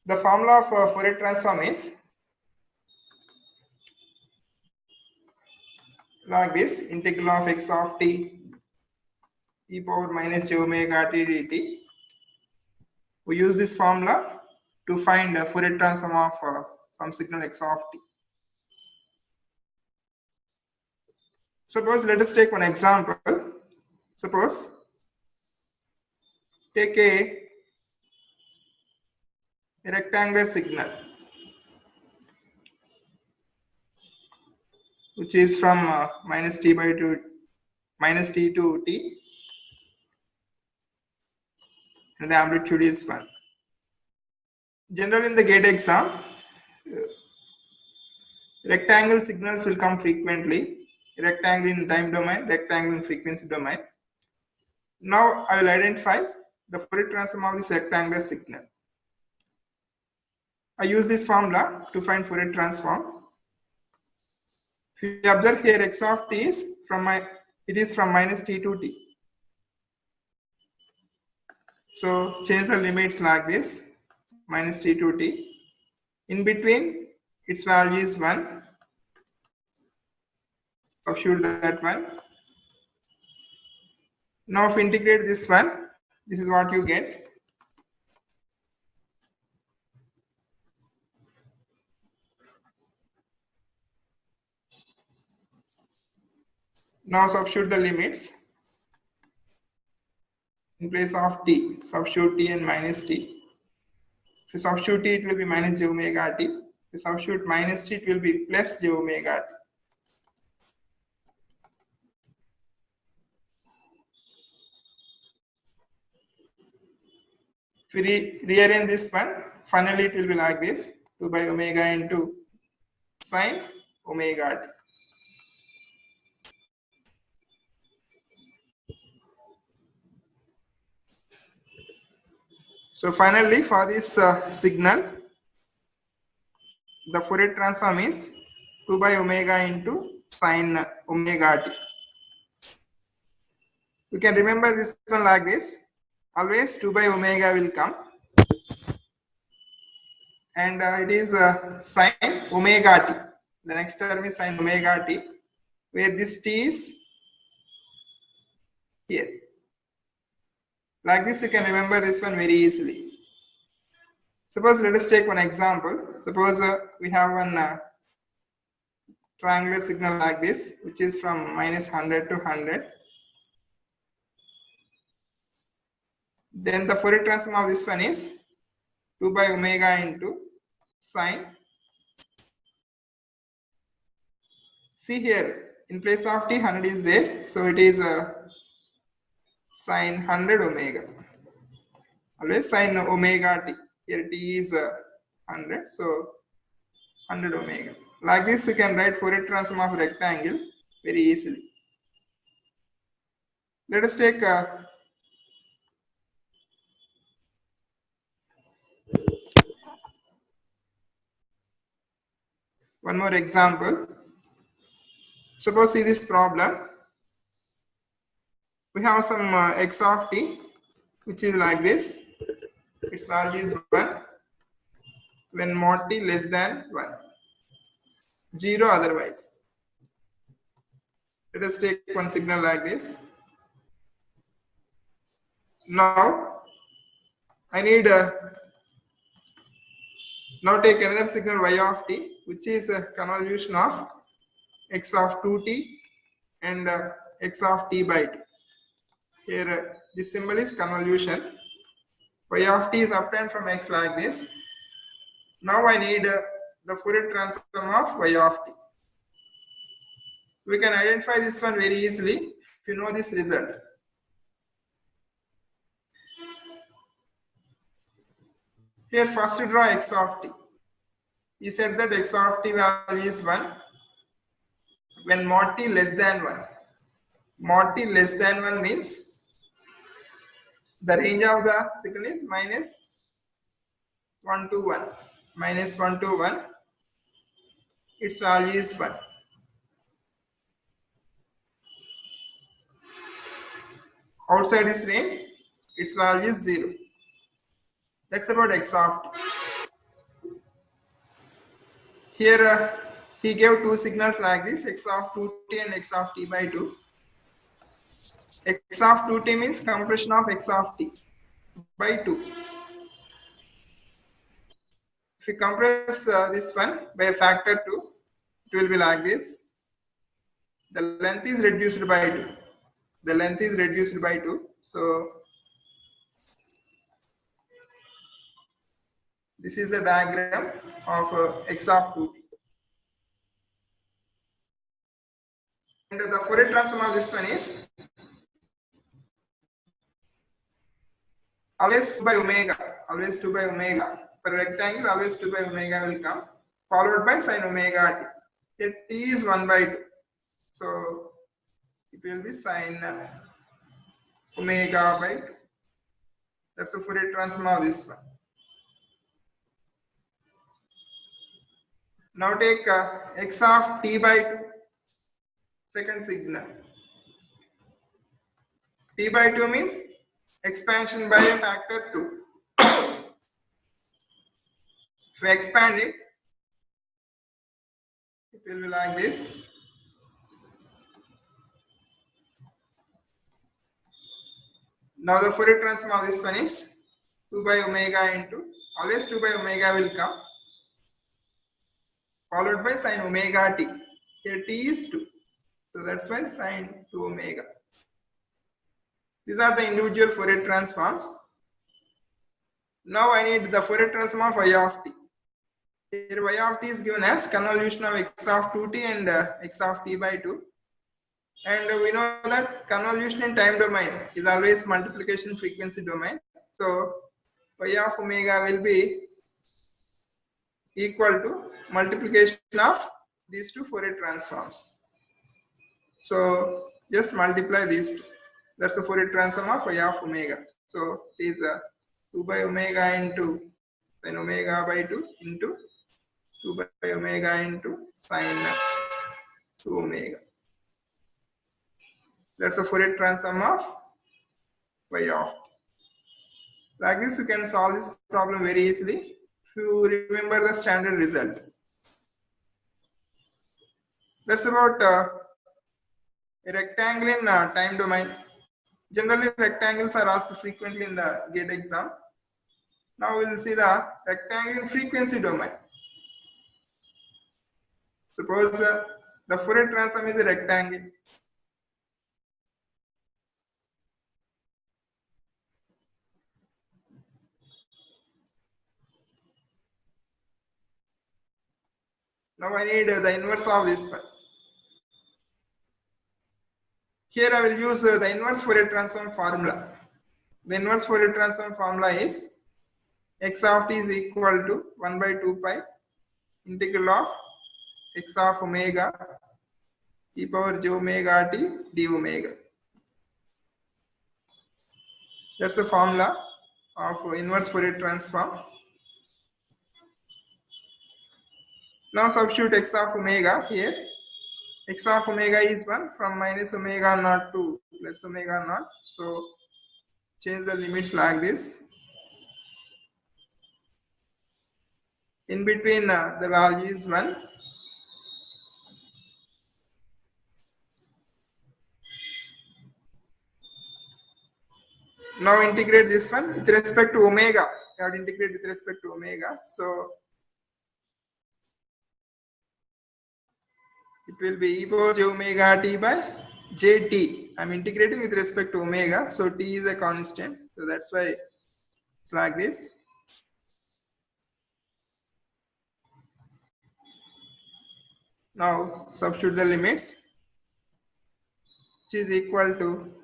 The formula of Fourier transform is like this: integral of x of t e power minus j omega t dt. We use this formula to find Fourier transform of some signal x of t. Suppose let us take one example. Suppose take a rectangular signal which is from minus t to t, and the amplitude is 1. Generally in the gate exam, rectangle signals will come frequently. Rectangle in time domain, rectangle in frequency domain. Now I will identify the Fourier transform of this rectangular signal. I use this formula to find Fourier transform. If you observe here, x of t is from minus t to t. So change the limits like this: minus t to t. In between, its value is 1. Substitute that one. Now if you integrate this one, this is what you get. Now substitute the limits. In place of t, substitute t and minus t. If you substitute t, it will be minus j omega t. If you substitute minus t, it will be plus j omega t. If we rearrange this one, finally it will be like this: 2 by omega into sine omega t. So finally, for this signal, the Fourier transform is 2 by omega into sine omega t. We can remember this one like this: always 2 by omega will come, and it is sine omega t. The next term is sine omega t, where this t is here. Like this, you can remember this one very easily. Suppose let us take one example. Suppose we have one triangular signal like this, which is from minus 100 to 100. Then the Fourier transform of this one is 2 by omega into sine. See here, in place of t, 100 is there, so it is sine 100 omega. Always sine omega t. Here t is 100, so 100 omega. Like this, you can write Fourier transform of rectangle very easily. Let us take one more example. Suppose see this problem. We have some x of t, which is like this. Its value is 1 when mod t less than 1. 0 otherwise. Let us take one signal like this. Now I need now take another signal y of t, which is a convolution of x of 2t and x of t by 2. Here this symbol is convolution. Y of t is obtained from x like this. Now I need the Fourier transform of y of t. We can identify this one very easily if you know this result. Here first you draw x of t. We said that x of t value is 1 when mod t less than 1. Mod t less than 1 means the range of the signal is minus 1 to 1. Minus 1 to 1. Its value is 1. Outside this range, its value is 0. That's about x of t. Here he gave two signals like this, x of 2t and x of t by 2. X of 2t means compression of x of t by 2. If you compress this one by a factor 2, it will be like this. The length is reduced by 2. The length is reduced by 2. So this is the diagram of x of 2t. And the Fourier transform of this one is always 2 by omega. Always 2 by omega. For rectangle, always 2 by omega will come, followed by sin omega t. Here t is 1 by 2. So it will be sin omega by 2. That's the Fourier transform of this one. Now take x of t by 2. Second signal. T by 2 means expansion by a factor 2. If we expand it, it will be like this. Now the Fourier transform of this one is 2 by omega into, always 2 by omega will come, followed by sin omega t. Here t is 2. So that's why sin 2 omega. These are the individual Fourier transforms. Now I need the Fourier transform of y of t. Here y of t is given as convolution of x of 2t and x of t by 2. And we know that convolution in time domain is always multiplication frequency domain. So y of omega will be equal to multiplication of these two Fourier transforms. So just multiply these two. That's the Fourier transform of y of omega. So it is 2 by omega into sin omega by 2 into 2 by omega into sin 2 omega. That's the Fourier transform of y of t. Like this, you can solve this problem very easily if you remember the standard result. That's about a rectangle in time domain. Generally, rectangles are asked frequently in the GATE exam. Now we will see the rectangle in frequency domain. Suppose the Fourier transform is a rectangle. Now I need the inverse of this one. Here I will use the inverse Fourier transform formula. The inverse Fourier transform formula is x of t is equal to 1 by 2 pi integral of x of omega e power j omega t d omega. That's the formula of inverse Fourier transform. Now substitute x of omega here. X of omega is 1 from minus omega naught to plus omega naught. So change the limits like this. In between the value is 1. Now integrate this one with respect to omega. You have to integrate with respect to omega. So it will be e power j omega t by jt. I'm integrating with respect to omega. So t is a constant. So that's why it's like this. Now substitute the limits, which is equal to,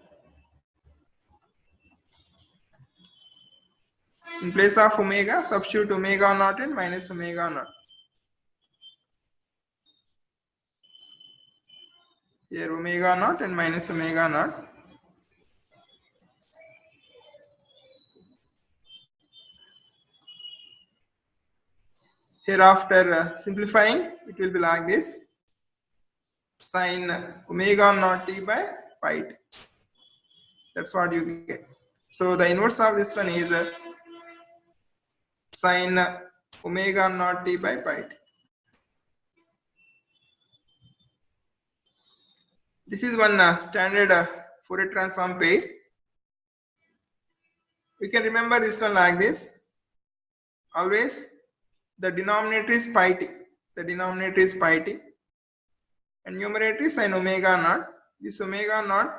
in place of omega, substitute omega naught and minus omega naught. Here omega naught and minus omega naught. Here after simplifying, it will be like this. Sin omega naught t by pi t. That's what you get. So the inverse of this one is sin omega naught t by pi t. This is one standard Fourier transform pair. We can remember this one like this. Always the denominator is pi t. The denominator is pi t. And numerator is sin omega naught. This omega naught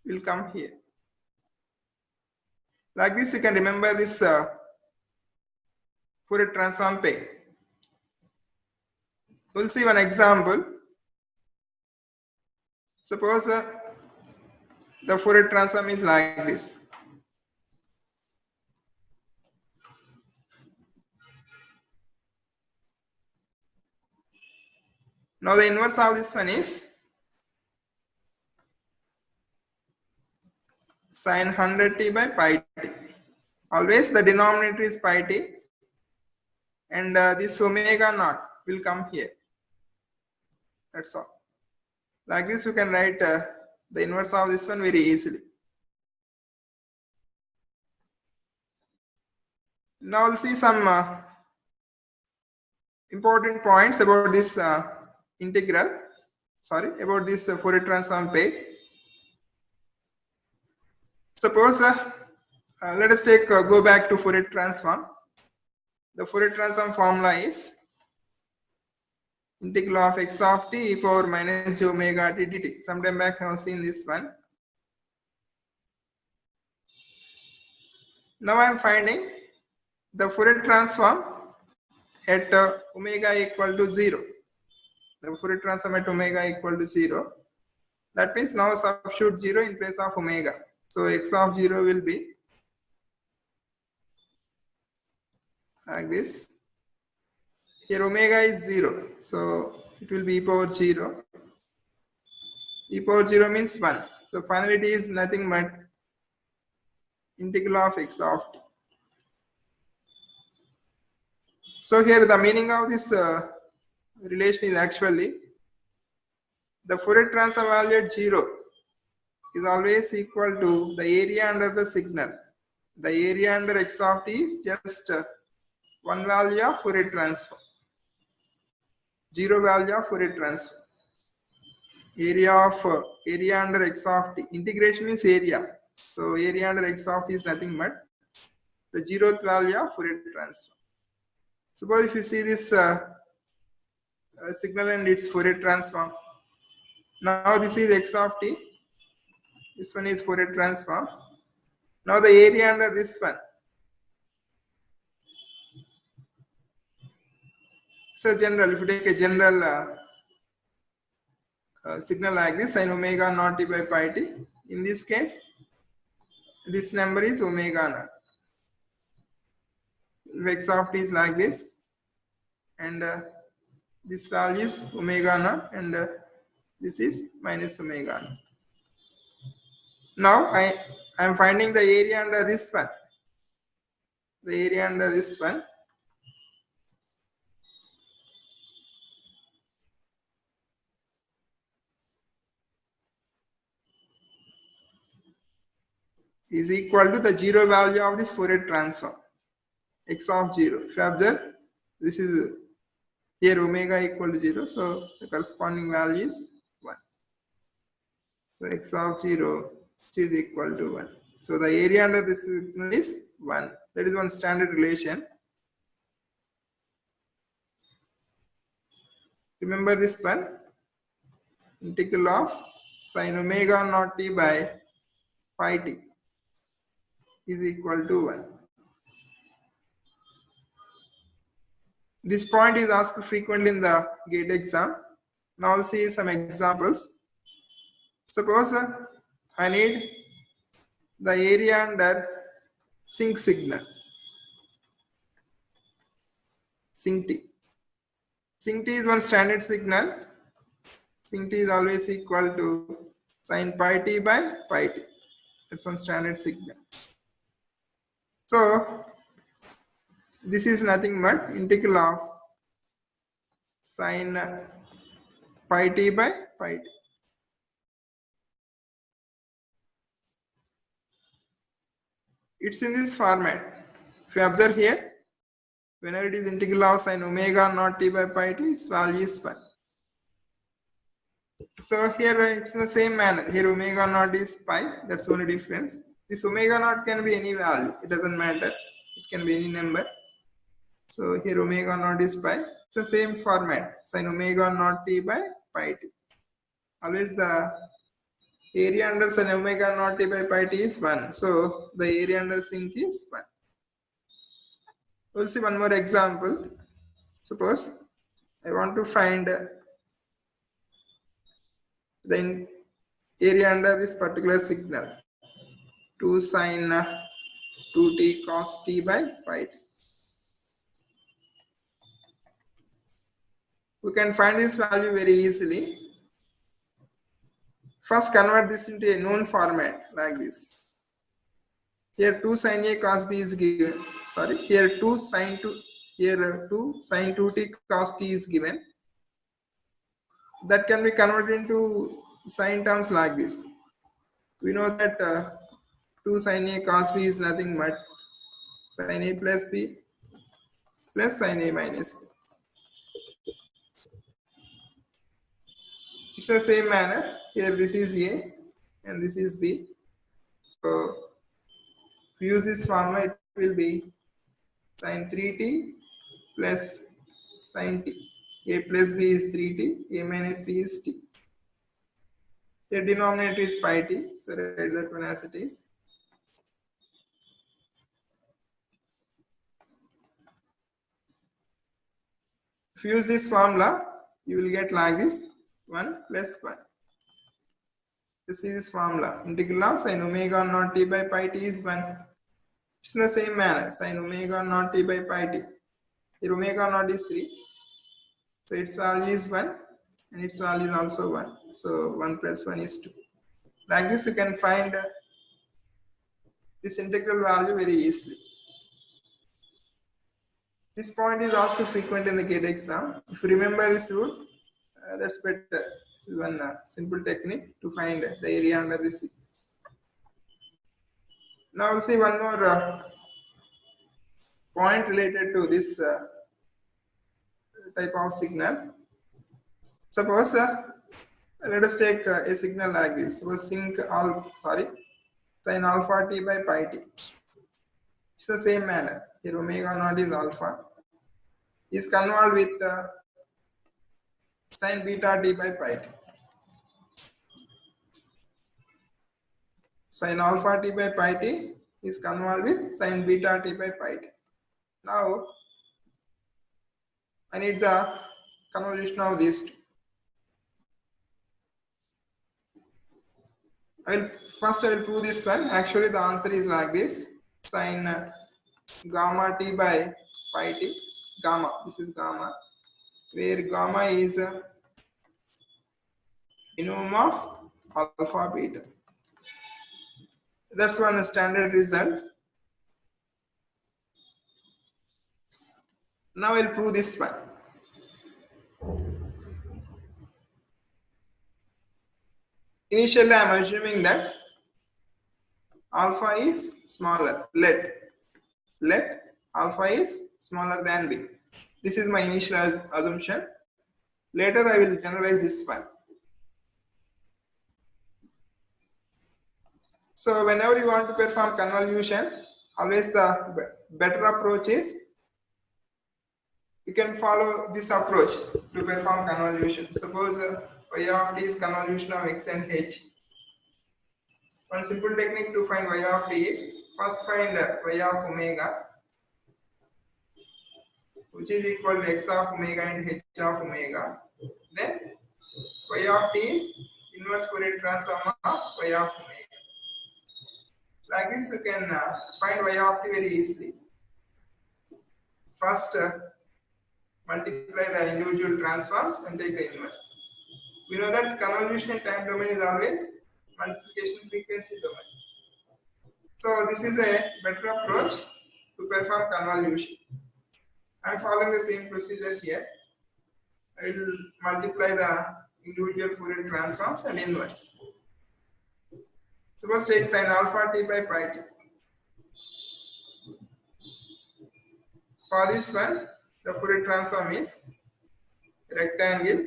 will come here. Like this, you can remember this Fourier transform pair. We'll see one example. Suppose the Fourier transform is like this. Now the inverse of this one is sin 100t by pi t. Always the denominator is pi t, and this omega naught will come here. That's all. Like this, we can write the inverse of this one very easily. Now we'll see some important points about this integral. Sorry, about this Fourier transform pair. Suppose let us take go back to Fourier transform. The Fourier transform formula is integral of x of t e power minus j omega t dt. Sometime back I have seen this one. Now I am finding the Fourier transform at omega equal to 0. The Fourier transform at omega equal to 0. That means now substitute 0 in place of omega. So x of 0 will be like this. Here omega is 0. So it will be e power 0. E power 0 means 1. So finally it is nothing but integral of x of t. So here the meaning of this relation is actually the Fourier transform value at 0 is always equal to the area under the signal. The area under x of t is just one value of Fourier transform. 0 value of Fourier transform. Area under x of t. Integration is area. So area under x of t is nothing but the 0th value of Fourier transform. Suppose if you see this signal and its Fourier transform. Now this is x of t. This one is Fourier transform. Now the area under this one. So general, if you take a general signal like this, sin omega naught t by pi t. In this case, this number is omega naught. If x of t is like this, and this value is omega naught, and this is minus omega naught. Now I am finding the area under this one. The area under this one is equal to the 0 value of this Fourier transform, x of 0. If you observe, this is here omega equal to 0, so the corresponding value is 1. So x of 0 is equal to 1. So the area under this is 1. That is one standard relation. Remember this one, integral of sin omega naught t by pi t is equal to 1. This point is asked frequently in the GATE exam. Now we'll see some examples. Suppose I need the area under sync signal, sync t. Sync t is one standard signal. Sync t is always equal to sin pi t by pi t. That's one standard signal. So this is nothing but integral of sin pi t by pi t. It's in this format. If you observe here, whenever it is integral of sin omega naught t by pi t, its value is 1. So here it's in the same manner. Here omega naught is pi. That's only difference. This omega naught can be any value. It doesn't matter. It can be any number. So here omega naught is pi. It's the same format. Sin omega naught t by pi t. Always the area under sin omega naught t by pi t is 1. So the area under sink is 1. We'll see one more example. Suppose I want to find the area under this particular signal. 2 sine 2t cos t by pi t. We can find this value very easily. First convert this into a known format like this. Here 2 sine a cos b is given. Sorry, here 2 sine 2, here 2 sine 2t cos t is given. That can be converted into sine terms like this. We know that 2 sine a cos b is nothing but sine a plus b plus sine a minus b. It's the same manner. Here this is a and this is b. So if we use this formula, it will be sine 3t plus sine t. A plus b is 3t, a minus b is t. The denominator is pi t, so write that one as it is. If you use this formula, you will get like this 1 plus 1. This is this formula. Integral of sin omega naught t by pi t is 1. It's in the same manner. Sin omega naught t by pi t. Here omega naught is 3. So its value is 1 and its value is also 1. So 1 plus 1 is 2. Like this, you can find this integral value very easily. This point is asked frequent in the GATE exam. If you remember this rule, that's better. This is one simple technique to find the area under the sea. Now we'll see one more point related to this type of signal. Suppose let us take a signal like this. Suppose sin alpha t by pi t. It's the same manner. Here omega naught is alpha. Is convolved with sin beta t by pi t. Sin alpha t by pi t is convolved with sin beta t by pi t. Now I need the convolution of these two. I will prove this one. Actually, the answer is like this: sin gamma t by pi t. Gamma. This is gamma, where gamma is minimum of alpha beta. That's one standard result. Now I'll prove this one. Initially, I am assuming that alpha is smaller. Let alpha is smaller than b. This is my initial assumption. Later, I will generalize this one. So whenever you want to perform convolution, always the better approach is you can follow this approach to perform convolution. Suppose y of t is convolution of x and h. One simple technique to find y of t is first find y of omega, which is equal to x of omega and h of omega. Then y of t is inverse Fourier transform of y of omega. Like this, you can find y of t very easily. First, multiply the individual transforms and take the inverse. We know that convolution in time domain is always multiplication frequency domain. So this is a better approach to perform convolution. I am following the same procedure here. I will multiply the individual Fourier transforms and inverse. Suppose take sin alpha t by pi t. For this one, the Fourier transform is rectangle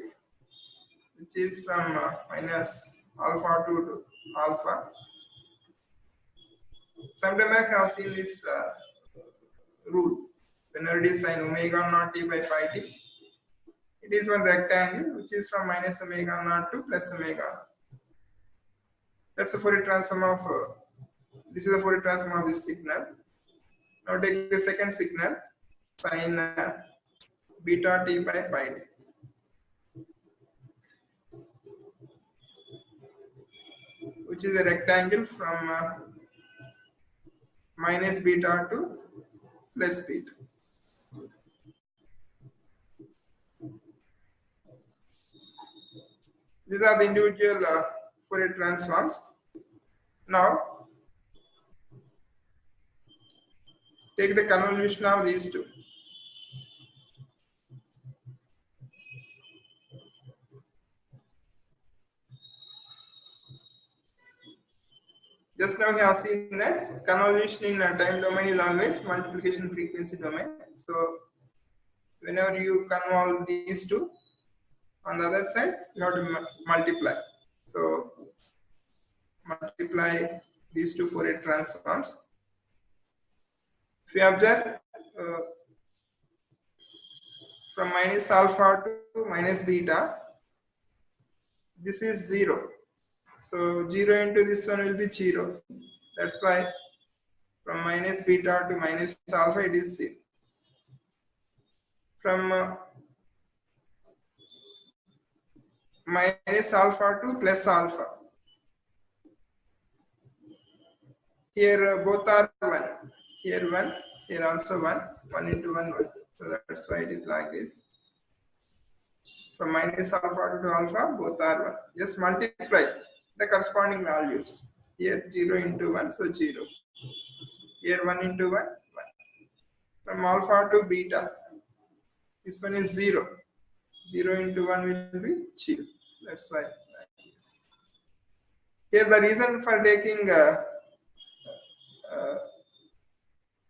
which is from minus alpha 2 to alpha. Sometime I have seen this rule. Whenever it is sin omega naught t by pi t, it is one rectangle which is from minus omega naught to plus omega. That's the Fourier transform of this is the Fourier transform of this signal. Now take the second signal, sin beta t by pi t. Which is a rectangle from minus beta to plus beta. These are the individual Fourier transforms. Now, take the convolution of these two. Just now we have seen that convolution in a time domain is always multiplication frequency domain. So, whenever you convolve these two, on the other side, you have to multiply. So, multiply these two Fourier transforms. If you observe from minus alpha to minus beta, this is 0. So 0 into this one will be 0. That's why from minus beta to minus alpha it is 0. From minus alpha to plus alpha, here both are 1. Here 1, here also 1. 1 into 1, 1. So that's why it is like this. From minus alpha to alpha, both are 1. Just multiply the corresponding values. Here 0 into 1, so 0. Here 1 into 1, 1. From alpha to beta, this one is 0. 0 into 1 will be 0. That's why. Here the reason for taking a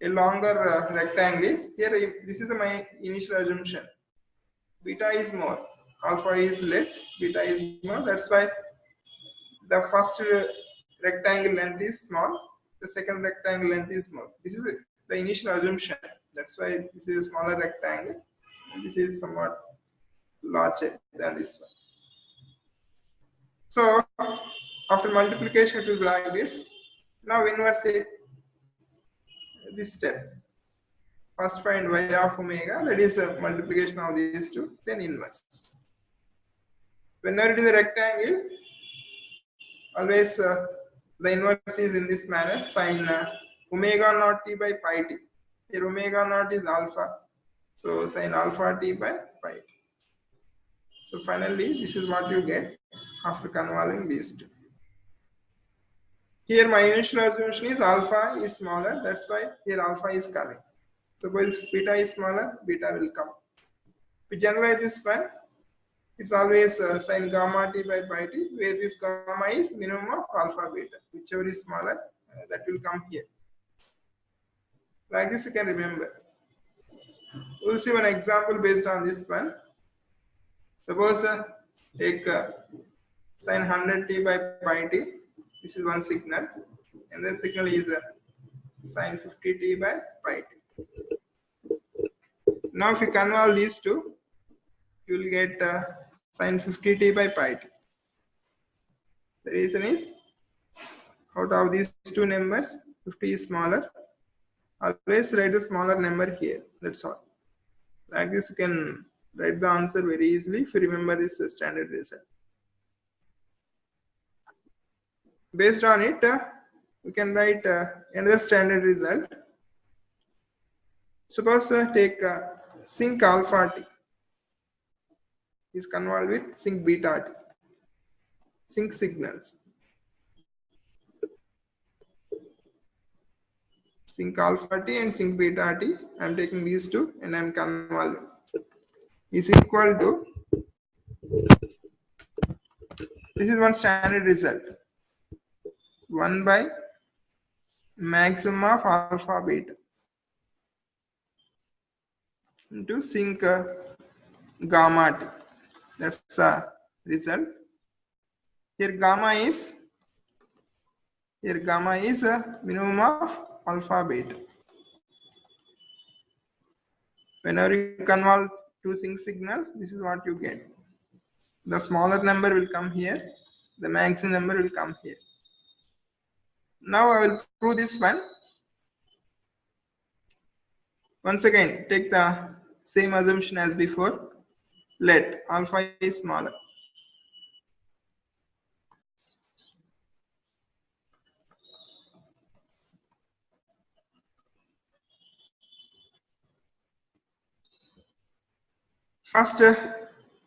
longer rectangle is, here this is my initial assumption. Beta is more, alpha is less, beta is more. That's why the first rectangle length is small, the second rectangle length is small. This is the initial assumption. That's why this is a smaller rectangle and this is somewhat larger than this one. So after multiplication it will be like this. Now inverse this step. First find y of omega, that is a multiplication of these two, then inverse. Whenever it is a rectangle, always the inverse is in this manner, sin omega naught t by pi t. Here omega naught is alpha, so sin alpha t by pi t. So finally, this is what you get after convolving these two. Here my initial assumption is alpha is smaller, that's why here alpha is coming. Suppose beta is smaller, beta will come. We generalize this one, it's always sin gamma t by pi t, where this gamma is minimum of alpha beta. Whichever is smaller, that will come here. Like this you can remember. We will see one example based on this one. Suppose take sin 100t by pi t. This is one signal, and then signal is sin 50t by pi t. Now if you convolve these two, you will get sin 50t by pi t. The reason is, out of these two numbers, 50 is smaller. Always write the smaller number here. That's all. Like this, you can write the answer very easily if you remember this standard result. Based on it, we can write another standard result. Suppose take sinc alpha t is convolved with sinc beta t. Sinc signals. Sinc alpha t and sinc beta t. I am taking these two and I am convolving. Is equal to, this is one standard result, 1 by maximum of alpha beta into sinc gamma t. That's result. Here gamma is a minimum of alpha beta. Whenever you convolve two sync signals, this is what you get. The smaller number will come here, the maximum number will come here. Now I will prove this one. Once again, take the same assumption as before. Let alpha is smaller. First,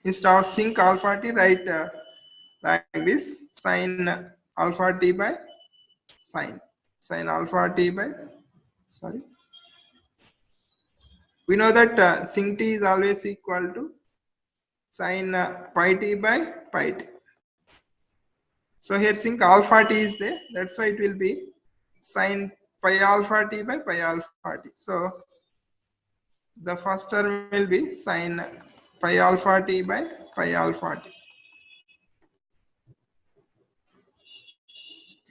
instead of sync alpha t, write like this: sin alpha t by sin alpha t by, sorry. We know that sync t is always equal to sin pi t by pi t. So here sync alpha t is there. That's why it will be sin pi alpha t by pi alpha t. So the first term will be sin pi alpha t by pi alpha t.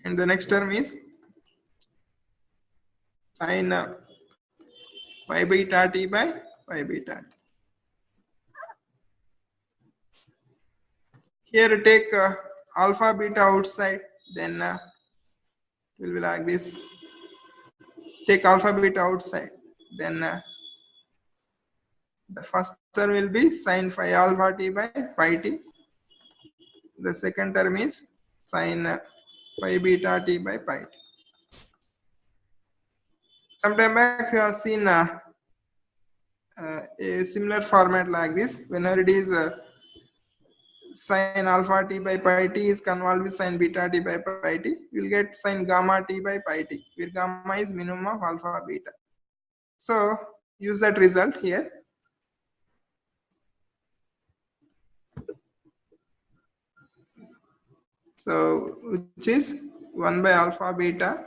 And the next term is sin pi beta t by pi beta t. Here take alpha beta outside, then it will be like this. Take alpha beta outside, then the first term will be sin phi alpha t by pi t. The second term is sin pi beta t by pi t. Sometime back you have seen a similar format like this. Whenever it is sin alpha t by pi t is convolved with sin beta t by pi t, you will get sin gamma t by pi t, where gamma is minimum of alpha beta. So use that result here. So which is 1 by alpha beta.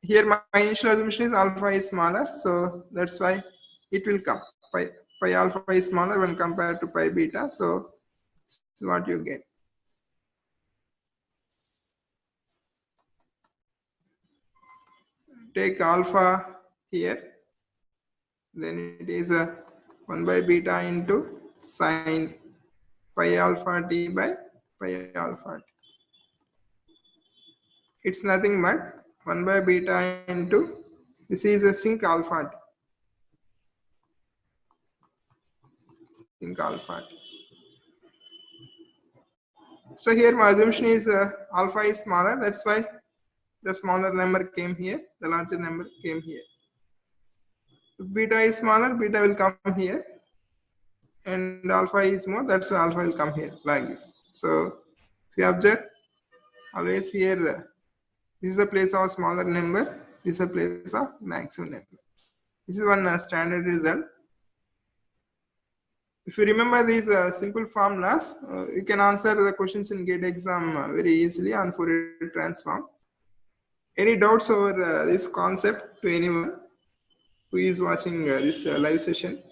Here my initial assumption is alpha is smaller, so that's why it will come. Pi alpha is smaller when compared to pi beta, so this is what you get. Take alpha here, then it is a 1 by beta into sin pi alpha t by pi alpha t. It's nothing but 1 by beta into, this is a sync alpha t. Sync alpha t. So here my assumption is alpha is smaller, that's why the smaller number came here, the larger number came here. If beta is smaller, beta will come here, and alpha is more, that's why alpha will come here, like this. So if you observe, always here, this is the place of smaller number, this is the place of maximum number. This is one standard result. If you remember these simple formulas, you can answer the questions in GATE exam very easily on Fourier transform. Any doubts over this concept to anyone who is watching this live session?